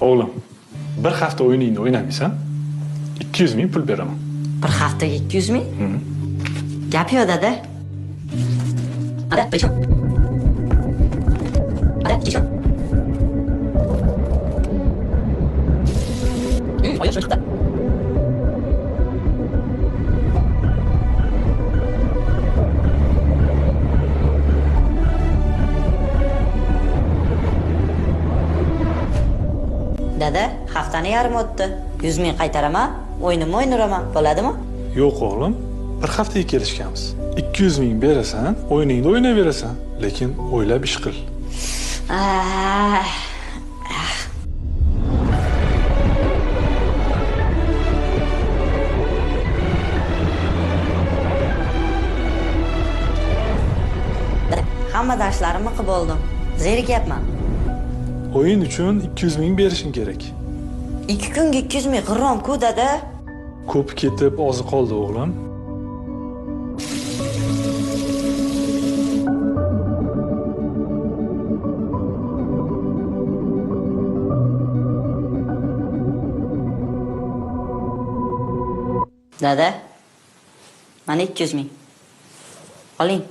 O'g'lim, bir hafta o'yiningni o'ynamaysan, 200 ming pul beraman. Bir haftaga 200 ming? Gap yo'q, dada. Ada, becho. Ada, becho. Oyoq chiqdi. Dada, haftani yarim o'tdi. 100 ming qaytaraman, o'yinimni o'ynayman, bo'ladimi? Yo'q o'g'lim, bir haftaga kelishganmiz. 200 ming berasan, o'yiningni o'ynayverasan, lekin o'ylab ish qil. Hamma darslarimni qilib oldim. Zerikyapman. O'yin uchun 200 ming berishing kerak. 2 kunga 200 ming g'irrom-ku, dada. Ko'p ketib ozi qoldi o'g'lim. Dada, mana 200 ming. Oling.